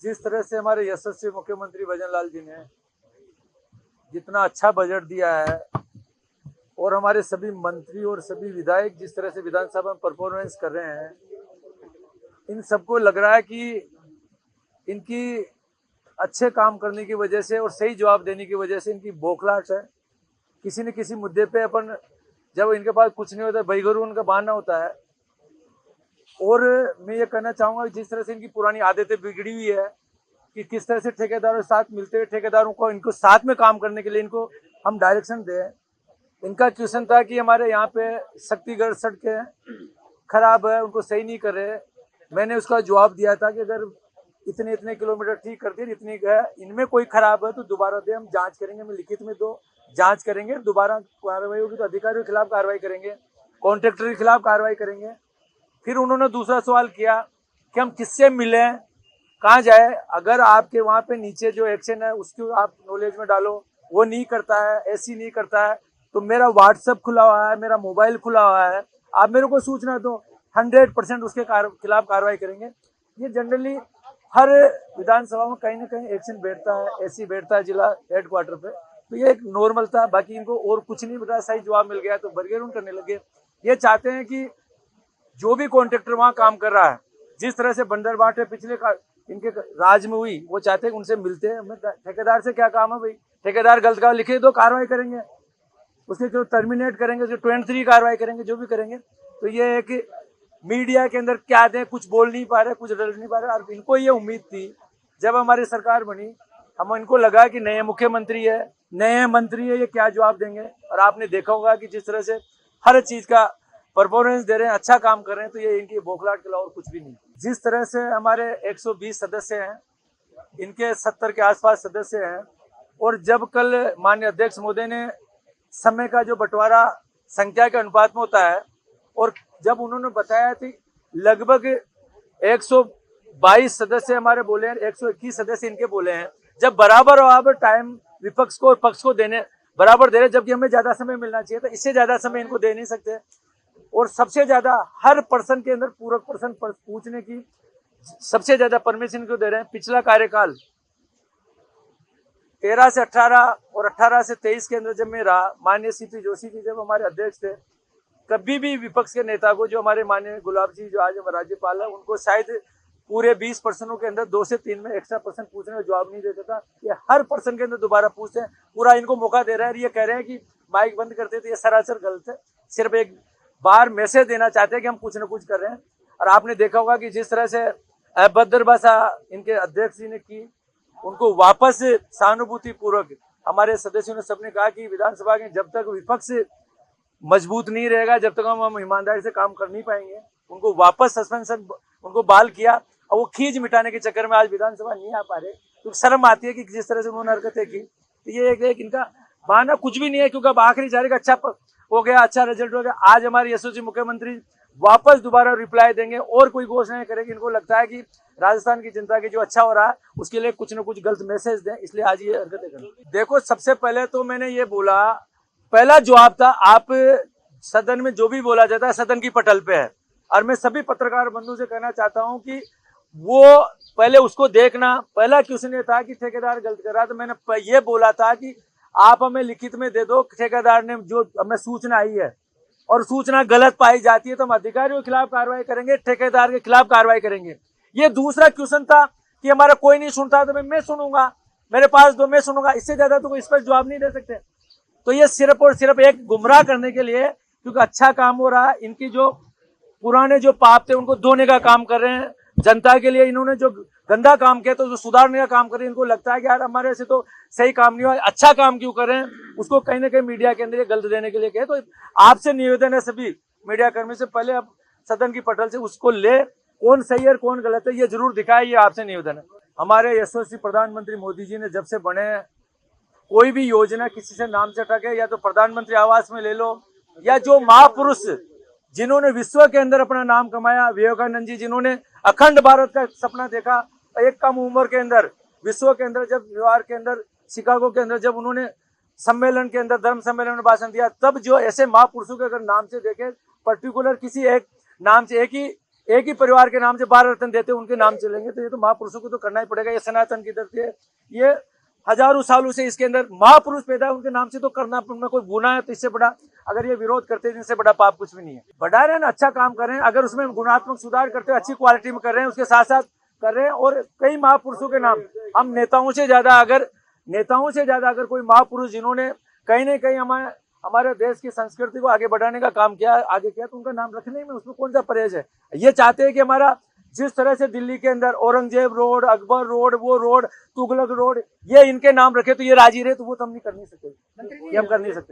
जिस तरह से हमारे यशस्वी मुख्यमंत्री भजन लाल जी ने जितना अच्छा बजट दिया है और हमारे सभी मंत्री और सभी विधायक जिस तरह से विधानसभा में परफॉर्मेंस कर रहे हैं, इन सबको लग रहा है कि इनकी अच्छे काम करने की वजह से और सही जवाब देने की वजह से इनकी बौखलाहट है। किसी न किसी मुद्दे पे अपन जब इनके पास कुछ नहीं होता बेगरू उनका बहाना होता है। और मैं ये कहना चाहूंगा जिस तरह से इनकी पुरानी आदतें बिगड़ी हुई है कि किस तरह से ठेकेदारों के साथ मिलते हुए ठेकेदारों को इनको साथ में काम करने के लिए इनको हम डायरेक्शन दें। इनका क्वेश्चन था कि हमारे यहाँ पे शक्तिगढ़ सड़कें खराब है, उनको सही नहीं कर रहे। मैंने उसका जवाब दिया था कि अगर इतने इतने किलोमीटर ठीक कर दिए, इतनी है इनमें कोई खराब है तो दोबारा दे, हम जांच करेंगे। मैं लिखित में दो जांच करेंगे, दोबारा कार्रवाई होगी तो अधिकारियों के खिलाफ कार्रवाई करेंगे, कॉन्ट्रैक्टर के खिलाफ कार्रवाई करेंगे। फिर उन्होंने दूसरा सवाल किया कि हम किससे मिले, कहाँ जाए। अगर आपके वहाँ पे नीचे जो एक्शन है उसको आप नॉलेज में डालो, वो नहीं करता है, ऐसी नहीं करता है, तो मेरा व्हाट्सएप खुला हुआ है, मेरा मोबाइल खुला हुआ है, आप मेरे को सूचना दो, 100% उसके खिलाफ कार्रवाई करेंगे। ये जनरली हर विधानसभा में कहीं ना कहीं एक्शन बैठता है, ऐसी बैठता है जिला हेडक्वार्टर पे, तो ये एक नॉर्मल था। बाकी इनको और कुछ नहीं बताया, सही जवाब मिल गया तो बरगेरून करने लगे। ये चाहते हैं कि जो भी कॉन्ट्रैक्टर वहां काम कर रहा है, जिस तरह से बंदरबाट पिछले इनके राज में हुई, वो चाहते हैं उनसे मिलते हैं। ठेकेदार से क्या काम है भाई, ठेकेदार गलत काम लिखे दो, कार्रवाई करेंगे, उसके जो टर्मिनेट करेंगे, जो 23 कार्रवाई करेंगे, जो भी करेंगे। तो ये है कि मीडिया के अंदर क्या दें, कुछ बोल नहीं पा रहे, कुछ डर नहीं पा रहे। और इनको ये उम्मीद थी जब हमारी सरकार बनी, हम इनको लगा कि नए मुख्यमंत्री है, नए मंत्री है, ये क्या जवाब देंगे। और आपने देखा होगा कि जिस तरह से हर चीज का परफॉर्मेंस दे रहे हैं, अच्छा काम कर रहे हैं, तो ये इनकी बौखलाहट के अलावा और कुछ भी नहीं। जिस तरह से हमारे 120 सदस्य हैं, इनके 70 के आसपास सदस्य हैं। और जब कल माननीय अध्यक्ष महोदय ने समय का जो बंटवारा संख्या के अनुपात में होता है, और जब उन्होंने बताया कि लगभग 122 सदस्य हमारे बोले हैं, 121 सदस्य इनके बोले हैं, जब बराबर टाइम विपक्ष को और पक्ष को देने बराबर दे रहे, जबकि हमें ज्यादा समय मिलना चाहिए था, इससे ज्यादा समय इनको दे नहीं सकते। और सबसे ज्यादा हर पर्सन के अंदर पूरक पर्सन पूछने की सबसे ज्यादा परमिशन क्यों दे रहे हैं। पिछला कार्यकाल 13 से 18 और 18 से 23 के अंदर जब मैं रहा, माननीय सीपी जोशी जी जब हमारे अध्यक्ष थे, कभी भी विपक्ष के नेता को, जो हमारे माननीय गुलाब जी जो आज हमारे राज्यपाल है, उनको शायद पूरे 20 पर्सनों के अंदर 2 से 3 में एक्स्ट्रा पर्सन पूछने का जवाब नहीं देता था। ये हर पर्सन के अंदर दोबारा पूछते हैं, पूरा इनको मौका दे रहा है। ये कह रहे हैं कि माइक बंद करते थे, ये सरासर गलत है। सिर्फ एक बार मैसेज देना चाहते हैं कि हम कुछ न कुछ कर रहे हैं। और आपने देखा होगा कि जिस तरह से अभद्र भाषा इनके अध्यक्ष जी ने की, उनको वापस सहानुभूति पूर्वक हमारे सदस्यों ने सबने कहा कि विधानसभा के जब तक विपक्ष मजबूत नहीं रहेगा, जब तक हम ईमानदारी से काम कर नहीं पाएंगे, उनको वापस सस्पेंशन उनको बहाल किया। और वो खींच मिटाने के चक्कर में आज विधानसभा नहीं आ पा रहे, तो शर्म आती है कि जिस तरह से उन्होंने हरकतें की। तो ये एक इनका बहाना कुछ भी नहीं है, क्योंकि अब आखिरी तारीख अच्छा हो गया, अच्छा रिजल्ट हो गया। आज हमारे यशस्वी मुख्यमंत्री वापस दोबारा रिप्लाई देंगे और कोई घोषणाएं करेंगे। इनको लगता है कि राजस्थान की जनता की जो अच्छा हो रहा है उसके लिए कुछ न कुछ गलत मैसेज दें, इसलिए आज ये हरकतें करें। देखो, सबसे पहले तो मैंने ये बोला, पहला जवाब था, आप सदन में जो भी बोला जाता है सदन की पटल पे है। और मैं सभी पत्रकार बंधु से कहना चाहता हूं कि वो पहले उसको देखना। पहला क्वेश्चन ये था कि ठेकेदार गलत कर रहा, तो मैंने ये बोला था कि आप हमें लिखित में दे दो, ठेकेदार ने जो हमें सूचना आई है और सूचना गलत पाई जाती है तो हम अधिकारियों के खिलाफ कार्रवाई करेंगे, ठेकेदार के खिलाफ कार्रवाई करेंगे। ये दूसरा क्वेश्चन था कि हमारा कोई नहीं सुनता तो मैं सुनूंगा, मेरे पास दो, मैं सुनूंगा। इससे ज्यादा तो कोई स्पष्ट जवाब नहीं दे सकते। तो ये सिर्फ और सिर्फ एक गुमराह करने के लिए, क्योंकि अच्छा काम हो रहा है, इनकी जो पुराने जो पाप थे उनको धोने का काम कर रहे हैं। जनता के लिए इन्होंने जो गंदा काम किया तो जो सुधारने का काम कर रहे हैं। इनको लगता है कि यार हमारे से तो सही काम नहीं हुआ, अच्छा काम क्यों कर रहे हैं, उसको कहीं ना कहीं मीडिया के अंदर गलत देने के लिए कहे। तो आपसे निवेदन है सभी मीडिया कर्मी से, पहले अब सदन की पटल से उसको ले, कौन सही है कौन गलत है ये जरूर दिखाए, ये आपसे निवेदन है। हमारे यशस्वी प्रधानमंत्री मोदी जी ने जब से बने, कोई भी योजना किसी से नाम से टके, या तो प्रधानमंत्री आवास में ले लो, या जो महापुरुष जिन्होंने विश्व के अंदर अपना नाम कमाया, विवेकानंद जी जिन्होंने अखंड भारत का सपना देखा, एक कम उम्र के अंदर विश्व के अंदर, जब न्यूयॉर्क के अंदर, शिकागो के अंदर जब उन्होंने सम्मेलन के अंदर, धर्म सम्मेलन में भाषण दिया, तब जो ऐसे महापुरुषों के अगर नाम से देखें, पर्टिकुलर किसी एक नाम से, एक ही परिवार के नाम से 12 रत्न देते उनके नाम चलेंगे, तो ये तो महापुरुषों को तो करना ही पड़ेगा। ये सनातन की धरती है, ये हजारों सालों से इसके अंदर महापुरुष पैदा है, उनके नाम से तो करना में कोई गुनाह है तो इससे बड़ा अगर ये विरोध करते हैं इनसे बड़ा पाप कुछ भी नहीं है। बढ़ा रहे हैं ना, अच्छा काम कर रहे हैं, अगर उसमें गुणात्मक सुधार करते हैं, अच्छी क्वालिटी में कर रहे हैं, उसके साथ साथ कर रहे हैं। और कई महापुरुषों के नाम, हम नेताओं से ज्यादा अगर कोई महापुरुष जिन्होंने कहीं न कहीं हमारे देश की संस्कृति को आगे बढ़ाने का काम किया, तो उनका नाम रखने में उसमें कौन सा परहेज है। ये चाहते हैं कि हमारा जिस तरह से दिल्ली के अंदर औरंगजेब रोड, अकबर रोड, वो रोड, तुगलक रोड, ये इनके नाम रखे तो ये राजी रहे, तो वो तो हम नहीं कर नहीं सकते, ये हम कर नहीं सकते।